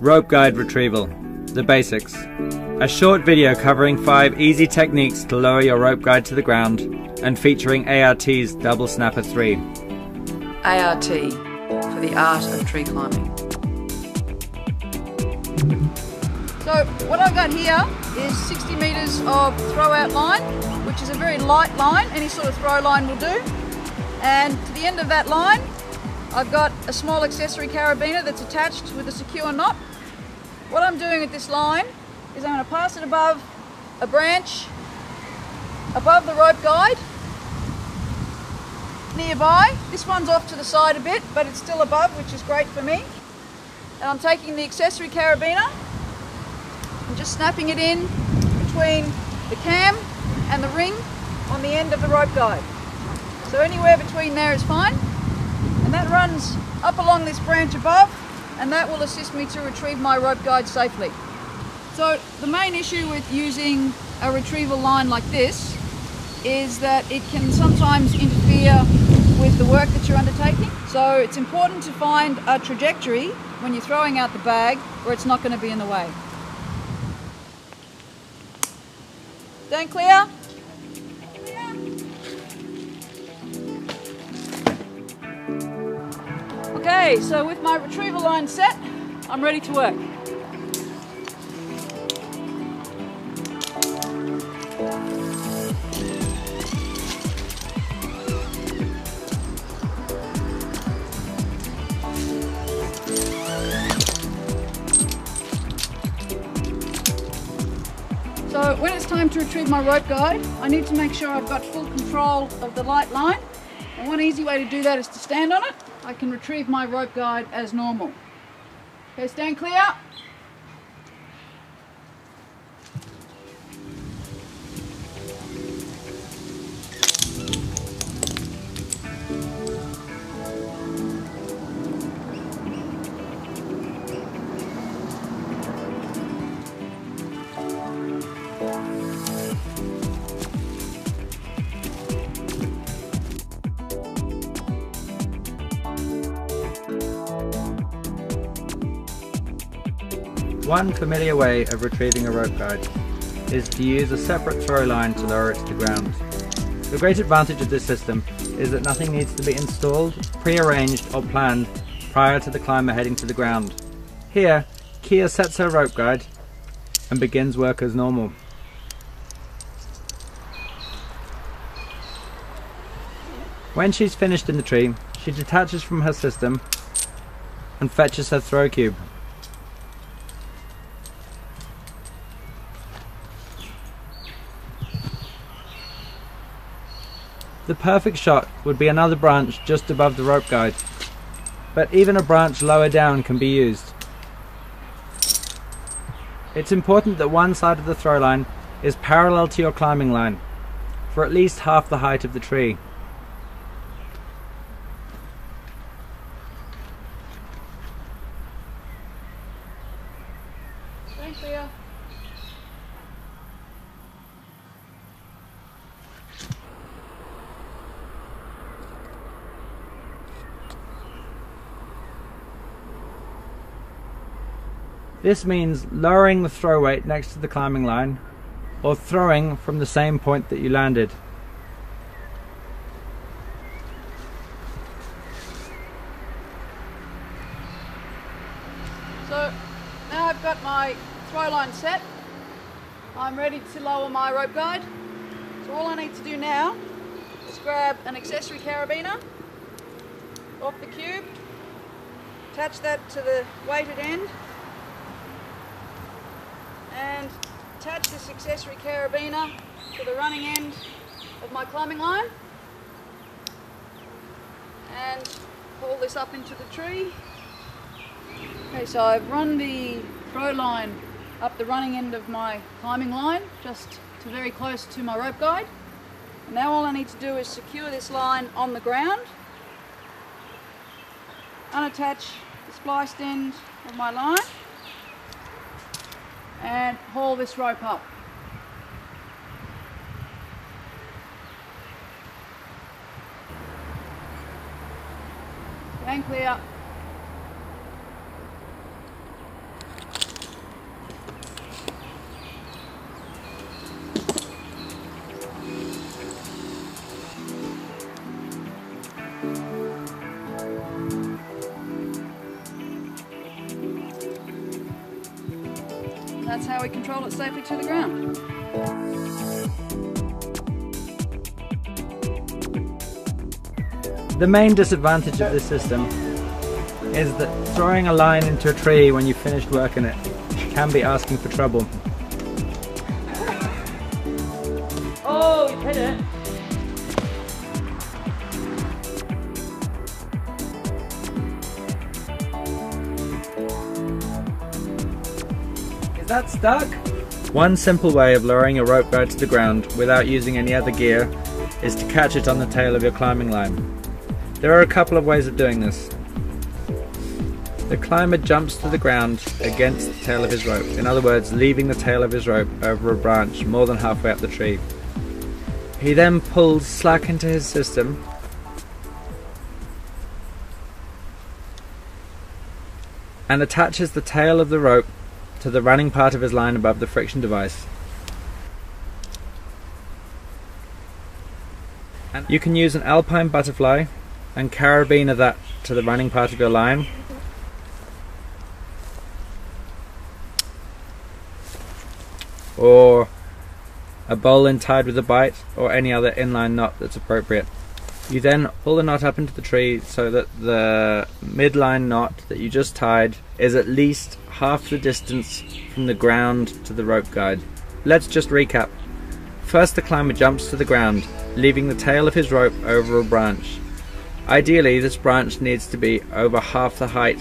Rope guide retrieval. The basics. A short video covering 5 easy techniques to lower your rope guide to the ground and featuring ART's Double Snapper 3. ART for the art of tree climbing. So what I've got here is 60 metres of throw out line, which is a very light line, any sort of throw line will do. And to the end of that line, I've got a small accessory carabiner that's attached with a secure knot. What I'm doing at this line is I'm going to pass it above a branch, above the rope guide, nearby. This one's off to the side a bit, but it's still above, which is great for me. And I'm taking the accessory carabiner and just snapping it in between the cam and the ring on the end of the rope guide. So anywhere between there is fine. And that runs up along this branch above, and that will assist me to retrieve my rope guide safely. So the main issue with using a retrieval line like this is that it can sometimes interfere with the work that you're undertaking. So it's important to find a trajectory when you're throwing out the bag where it's not going to be in the way. Stand clear. Okay, so with my retrieval line set, I'm ready to work. So when it's time to retrieve my rope guide, I need to make sure I've got full control of the light line. And one easy way to do that is to stand on it. I can retrieve my rope guide as normal. Okay, stand clear. One familiar way of retrieving a rope guide is to use a separate throw line to lower it to the ground. The great advantage of this system is that nothing needs to be installed, pre-arranged or planned prior to the climber heading to the ground. Here, Kia sets her rope guide and begins work as normal. When she's finished in the tree, she detaches from her system and fetches her throw cube. The perfect shot would be another branch just above the rope guide, but even a branch lower down can be used. It's important that one side of the throw line is parallel to your climbing line, for at least half the height of the tree. Stand clear. This means lowering the throw weight next to the climbing line, or throwing from the same point that you landed. So now I've got my throw line set, I'm ready to lower my rope guide. So all I need to do now is grab an accessory carabiner off the cube, attach that to the weighted end, and attach this accessory carabiner to the running end of my climbing line and pull this up into the tree. Okay, so I've run the throw line up the running end of my climbing line, just to very close to my rope guide. And now all I need to do is secure this line on the ground, unattach the spliced end of my line, and haul this rope up. and clear. That's how we control it safely to the ground. The main disadvantage of this system is that throwing a line into a tree when you've finished working it can be asking for trouble. Oh, you hit it! Is that stuck? One simple way of lowering your rope guide to the ground without using any other gear is to catch it on the tail of your climbing line. There are a couple of ways of doing this. The climber jumps to the ground against the tail of his rope, in other words, leaving the tail of his rope over a branch more than halfway up the tree. He then pulls slack into his system and attaches the tail of the rope to the running part of his line above the friction device. And you can use an alpine butterfly and carabiner that to the running part of your line, or a bowline tied with a bight, or any other inline knot that's appropriate. You then pull the knot up into the tree so that the midline knot that you just tied is at least half the distance from the ground to the rope guide. Let's just recap. First, the climber jumps to the ground, leaving the tail of his rope over a branch. Ideally, this branch needs to be over half the height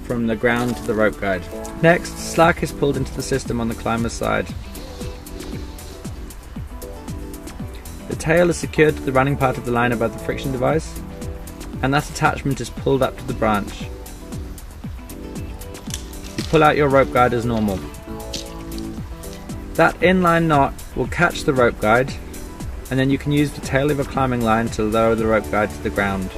from the ground to the rope guide. Next, slack is pulled into the system on the climber's side. The tail is secured to the running part of the line above the friction device, and that attachment is pulled up to the branch. You pull out your rope guide as normal. That inline knot will catch the rope guide, and then you can use the tail of your climbing line to lower the rope guide to the ground.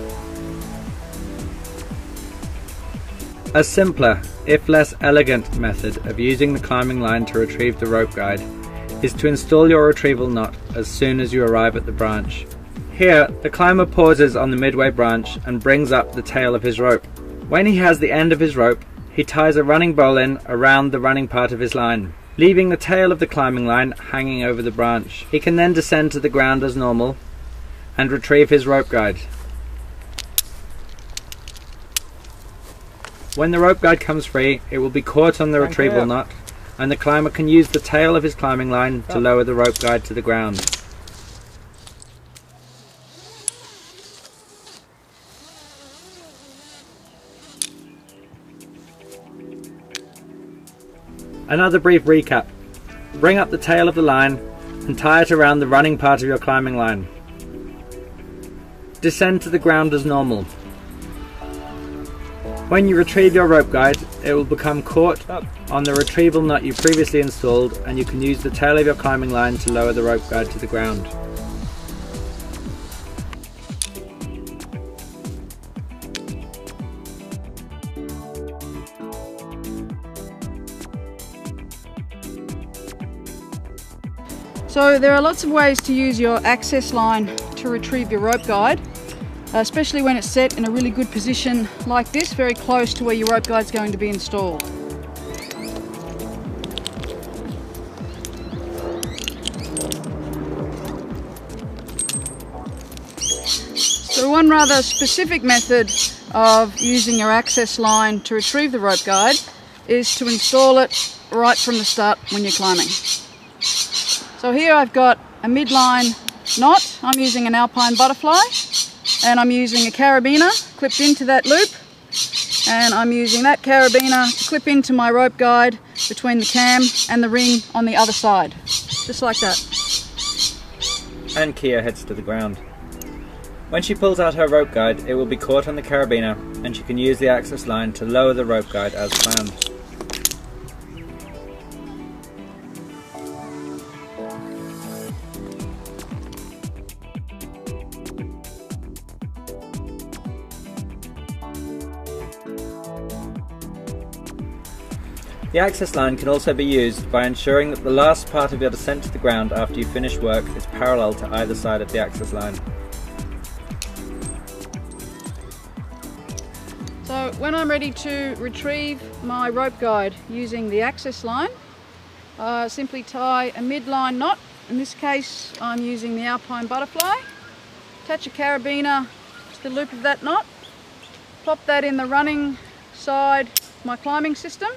A simpler, if less elegant, method of using the climbing line to retrieve the rope guide is to install your retrieval knot as soon as you arrive at the branch. Here, the climber pauses on the midway branch and brings up the tail of his rope. When he has the end of his rope, he ties a running bowline around the running part of his line, leaving the tail of the climbing line hanging over the branch. He can then descend to the ground as normal and retrieve his rope guide. When the rope guide comes free, it will be caught on the retrieval knot, and the climber can use the tail of his climbing line to lower the rope guide to the ground. Another brief recap. Bring up the tail of the line and tie it around the running part of your climbing line. Descend to the ground as normal. When you retrieve your rope guide, it will become caught on the retrieval knot you previously installed, and you can use the tail of your climbing line to lower the rope guide to the ground. So there are lots of ways to use your access line to retrieve your rope guide, especially when it's set in a really good position like this, very close to where your rope guide is going to be installed. So one rather specific method of using your access line to retrieve the rope guide is to install it right from the start when you're climbing. So here I've got a midline knot. I'm using an alpine butterfly, and I'm using a carabiner clipped into that loop, and I'm using that carabiner to clip into my rope guide between the cam and the ring on the other side, just like that. And Kia heads to the ground. When she pulls out her rope guide, it will be caught on the carabiner, and she can use the access line to lower the rope guide as planned. The access line can also be used by ensuring that the last part of your descent to the ground after you finish work is parallel to either side of the access line. So when I'm ready to retrieve my rope guide using the access line, simply tie a midline knot. In this case I'm using the alpine butterfly. Attach a carabiner to the loop of that knot, pop that in the running side of my climbing system,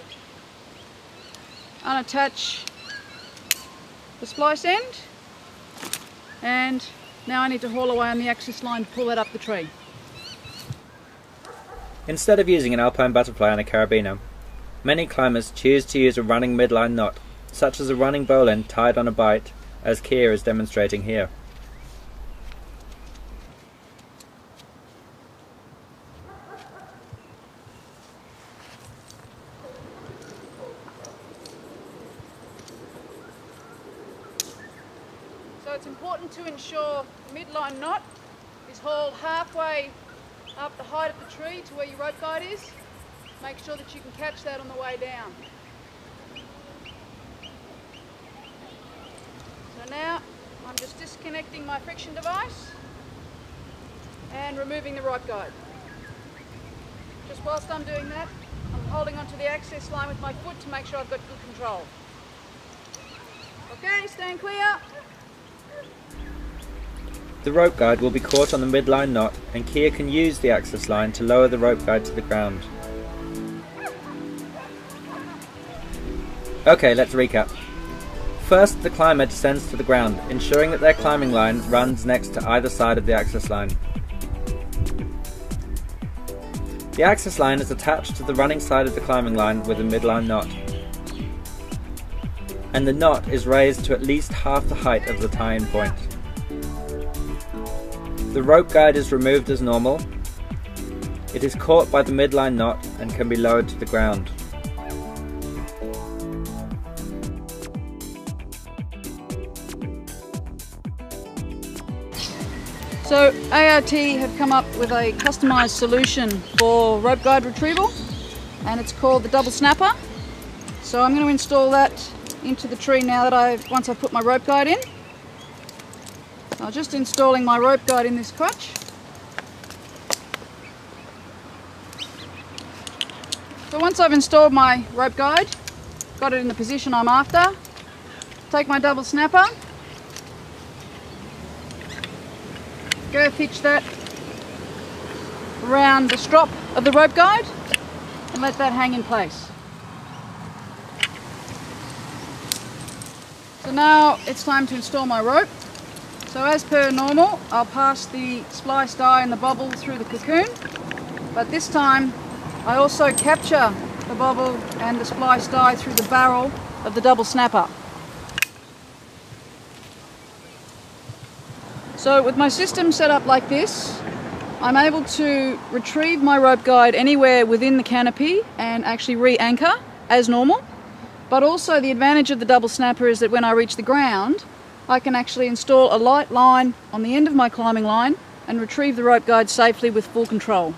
unattach the splice end, and now I need to haul away on the access line to pull that up the tree. Instead of using an alpine butterfly and a carabiner, many climbers choose to use a running midline knot, such as a running bowline tied on a bight, as Kia is demonstrating here. So it's important to ensure the midline knot is hauled halfway up the height of the tree to where your rope guide is. Make sure that you can catch that on the way down. So now I'm just disconnecting my friction device and removing the rope guide. Just whilst I'm doing that, I'm holding onto the access line with my foot to make sure I've got good control. Okay, stand clear. The rope guide will be caught on the midline knot, and Kia can use the access line to lower the rope guide to the ground. Okay, let's recap. First, the climber descends to the ground, ensuring that their climbing line runs next to either side of the access line. The access line is attached to the running side of the climbing line with a midline knot, and the knot is raised to at least half the height of the tie-in point. The rope guide is removed as normal. It is caught by the midline knot and can be lowered to the ground. So ART have come up with a customised solution for rope guide retrieval, and it's called the double snapper. So I'm going to install that into the tree now that once I've put my rope guide in. I'm just installing my rope guide in this crutch. So once I've installed my rope guide, got it in the position I'm after, take my double snapper, girth hitch that around the strop of the rope guide and let that hang in place. So now it's time to install my rope. So as per normal, I'll pass the splice die and the bobble through the cocoon, but this time I also capture the bobble and the splice die through the barrel of the double snapper. So with my system set up like this, I'm able to retrieve my rope guide anywhere within the canopy and actually re-anchor as normal, but also the advantage of the double snapper is that when I reach the ground, I can actually install a light line on the end of my climbing line and retrieve the rope guide safely with full control.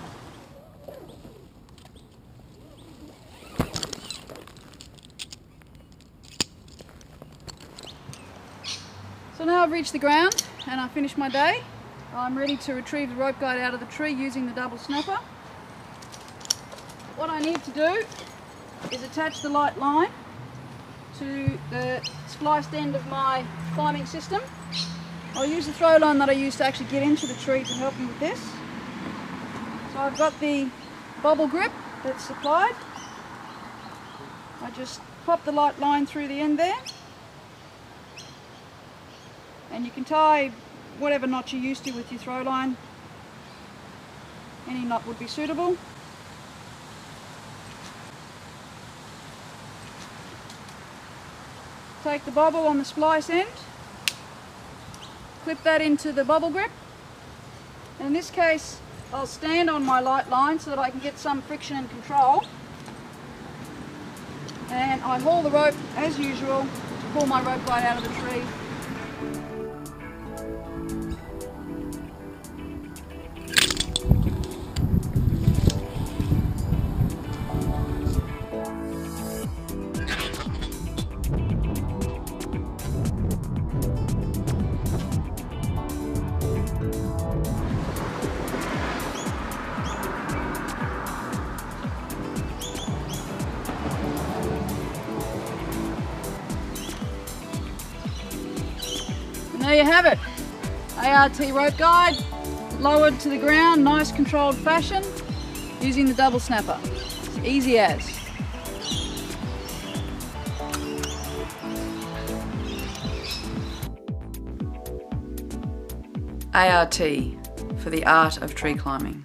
So now I've reached the ground and I've finished my day. I'm ready to retrieve the rope guide out of the tree using the double snapper. What I need to do is attach the light line to the spliced end of my climbing system. I'll use the throw line that I used to actually get into the tree to help me with this. So I've got the bobble grip that's supplied. I just pop the light line through the end there, and you can tie whatever knot you're used to with your throw line. Any knot would be suitable. Take the bobble on the splice end, clip that into the bobble grip, and in this case I'll stand on my light line so that I can get some friction and control, and I haul the rope as usual to pull my rope guide out of the tree. There you have it. ART rope guide, lowered to the ground, nice controlled fashion, using the double snapper. It's easy as. ART for the art of tree climbing.